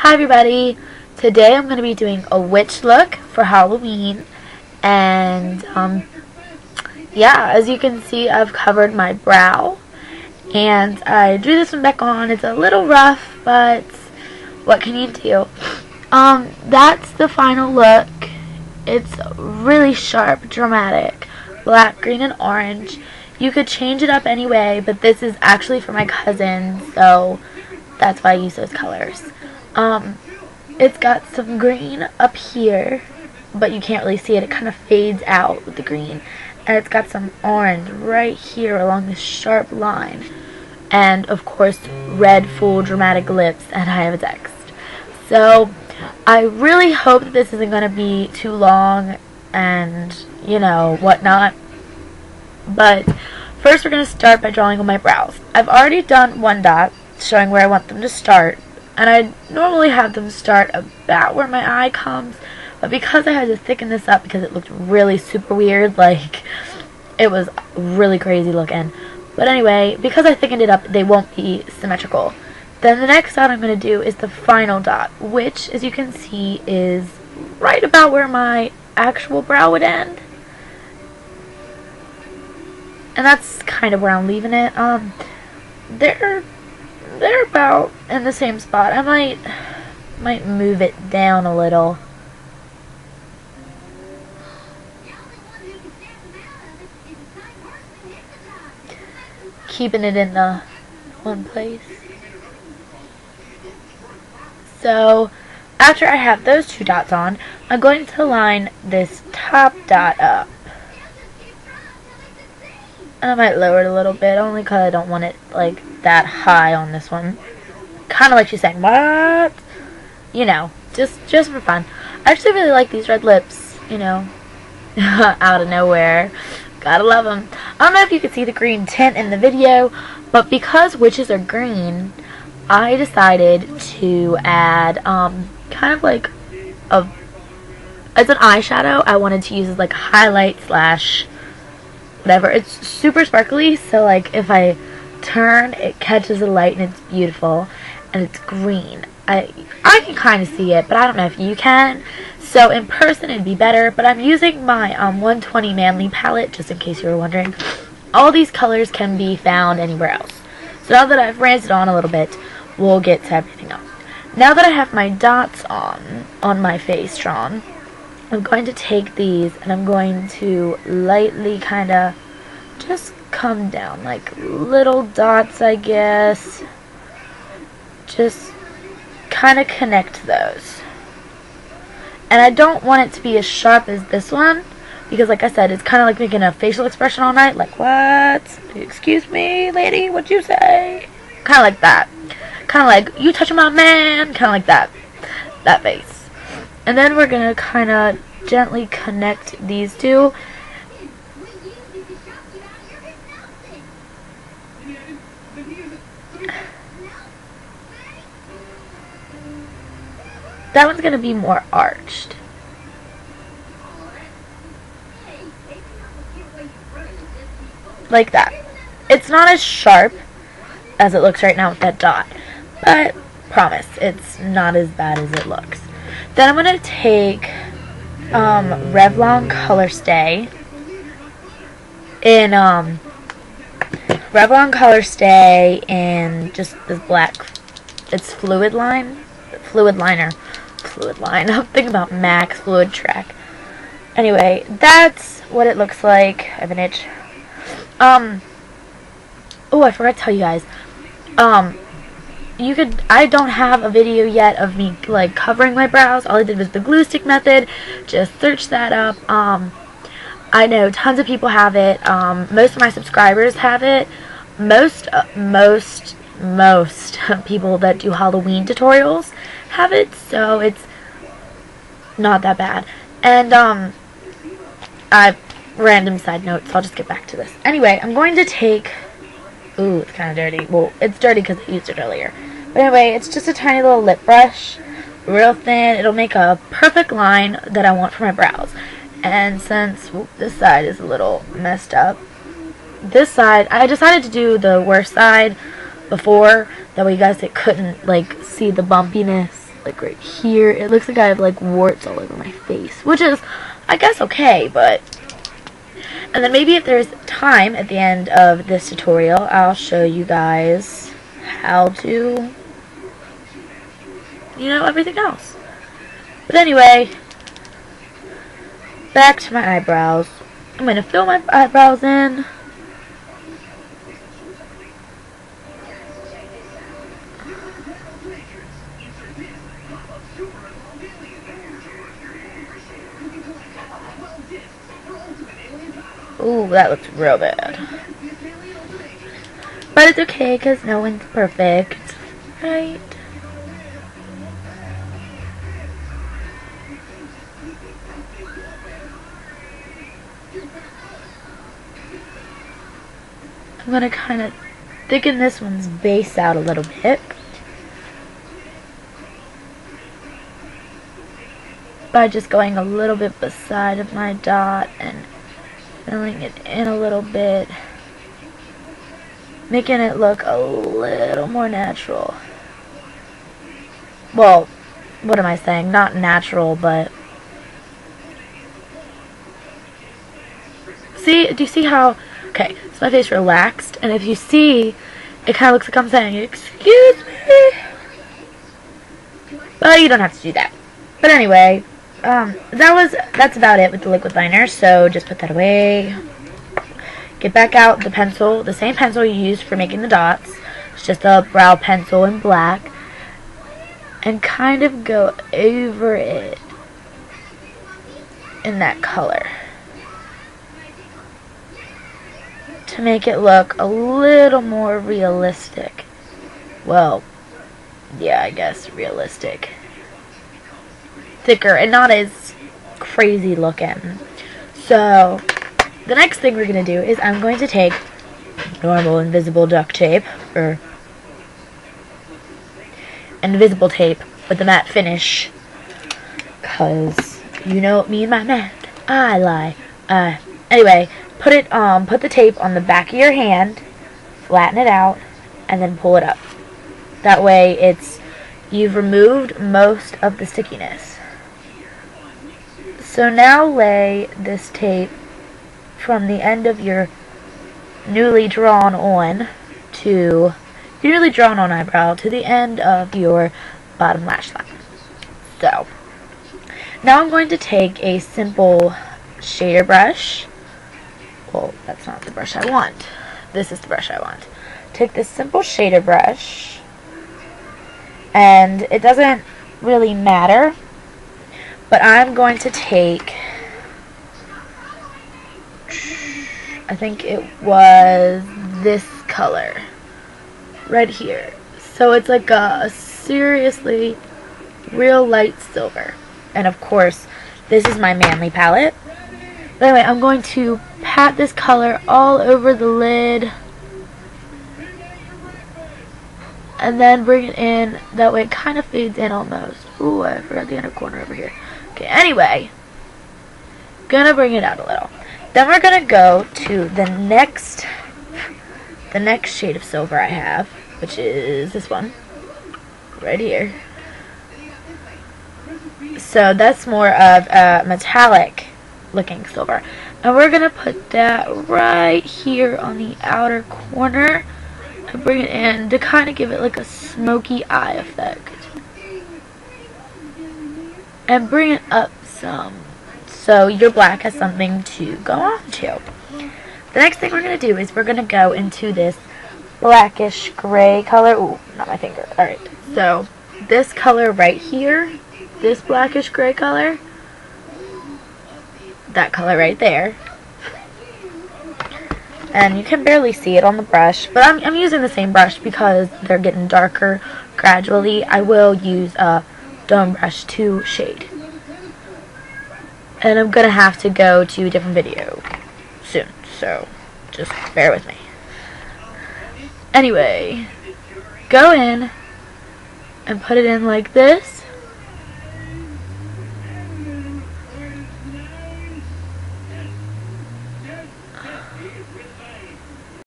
Hi everybody! Today I'm going to be doing a witch look for Halloween, and yeah, as you can see, I've covered my brow and I drew this one back on. It's a little rough, but what can you do? That's the final look. It's really sharp, dramatic, black, green, and orange. You could change it up anyway, but this is actually for my cousin, so that's why I use those colors. It's got some green up here, but you can't really see it. It kind of fades out with the green. And it's got some orange right here along this sharp line. And, of course, red, full, dramatic lips, and I have a text. So, I really hope that this isn't going to be too long and, you know, whatnot. But, first we're going to start by drawing on my brows. I've already done one dot, showing where I want them to start. And I normally have them start about where my eye comes, but because I had to thicken this up because it looked really super weird, like, it was really crazy looking. But anyway, because I thickened it up, they won't be symmetrical. Then the next dot I'm going to do is the final dot, which, as you can see, is right about where my actual brow would end. And that's kind of where I'm leaving it. They're about in the same spot. I might move it down a little. Keeping it in the one place. So, after I have those two dots on, I'm going to line this top dot up. I might lower it a little bit, only because I don't want it, like, that high on this one. Kind of like she's saying, what? You know, just for fun. I actually really like these red lips, you know, out of nowhere. Gotta love them. I don't know if you could see the green tint in the video, but because witches are green, I decided to add, kind of like as an eyeshadow, I wanted to use as like a highlight slash whatever. It's super sparkly, so like if I turn, it catches the light and it's beautiful, and it's green. I can kind of see it, but I don't know if you can. So in person it'd be better, but I'm using my 120 Manly palette, just in case you were wondering. All these colors can be found anywhere else. So now that I've raised it on a little bit, we'll get to everything else. Now that I have my dots on my face drawn, I'm going to take these and I'm going to lightly kind of just come down, like little dots, I guess. Just kind of connect those. And I don't want it to be as sharp as this one, because like I said, it's kind of like making a facial expression all night, like, what? Excuse me, lady, what'd you say? Kind of like that. Kind of like, you touching my man? Kind of like that face. And then we're going to kind of gently connect these two. That one's going to be more arched. Like that. It's not as sharp as it looks right now with that dot, but promise, it's not as bad as it looks. Then I'm going to take Revlon Color Stay in Revlon Color Stay and just this black, it's fluid line, fluid liner. Fluid line. I'm thinking about Max Fluid Track. Anyway, that's what it looks like. I have an itch. Oh, I forgot to tell you guys. I don't have a video yet of me like covering my brows. All I did was the glue stick method. Just search that up. I know tons of people have it. Most of my subscribers have it. Most people that do Halloween tutorials have it, so it's not that bad. And random side note, so I'll just get back to this. Anyway, I'm going to take, ooh, it's kind of dirty. Well, it's dirty because I used it earlier. But anyway, it's just a tiny little lip brush, real thin. It'll make a perfect line that I want for my brows. And since this side is a little messed up, this side, I decided to do the worst side before, that way you guys couldn't like see the bumpiness like right here. It looks like I have like warts all over my face, which is, I guess, okay, but... And then maybe if there's time at the end of this tutorial, I'll show you guys how to, you know, everything else. But anyway, back to my eyebrows. I'm going to fill my eyebrows in. Ooh, that looks real bad. But it's okay, because no one's perfect. Right? I'm going to kind of thicken this one's base out a little bit. By just going a little bit beside of my dot and filling it in a little bit, making it look a little more natural. Well, what am I saying? Not natural, but see, do you see how, okay, so my face relaxed, and if you see, it kind of looks like I'm saying, excuse me. But you don't have to do that. But anyway, that's about it with the liquid liner, so just put that away. Get back out the pencil, the same pencil you used for making the dots. It's just a brow pencil in black. And kind of go over it in that color to make it look a little more realistic. Well, yeah, I guess realistic. Thicker and not as crazy looking. So the next thing we're going to do is I'm going to take normal invisible duct tape, or invisible tape with the matte finish, because you know me and my matte, I lie. Anyway, put the tape on the back of your hand, flatten it out, and then pull it up. That way you've removed most of the stickiness. So now lay this tape from the end of your newly drawn on eyebrow to the end of your bottom lash line. So now I'm going to take a simple shader brush. Well, that's not the brush I want. This is the brush I want. Take this simple shader brush, and it doesn't really matter, but I'm going to take, I think it was this color right here. So it's like a seriously real light silver. And of course, this is my Manly palette. But anyway, I'm going to pat this color all over the lid, and then bring it in. That way it kind of fades in almost. Ooh, I forgot the inner corner over here. Okay, anyway, gonna bring it out a little. Then we're gonna go to the next shade of silver I have, which is this one right here. So that's more of a metallic looking silver, and we're gonna put that right here on the outer corner and bring it in to kind of give it like a smoky eye effect, and bring it up some so your black has something to go on to. The next thing we're gonna do is we're gonna go into this blackish gray color. Ooh, not my finger. Alright, so this color right here, this blackish gray color, that color right there, and you can barely see it on the brush, but I'm using the same brush because they're getting darker gradually. I will use a Dome Brush 2 shade, and I'm gonna have to go to a different video soon, so just bear with me. Anyway, go in and put it in like this.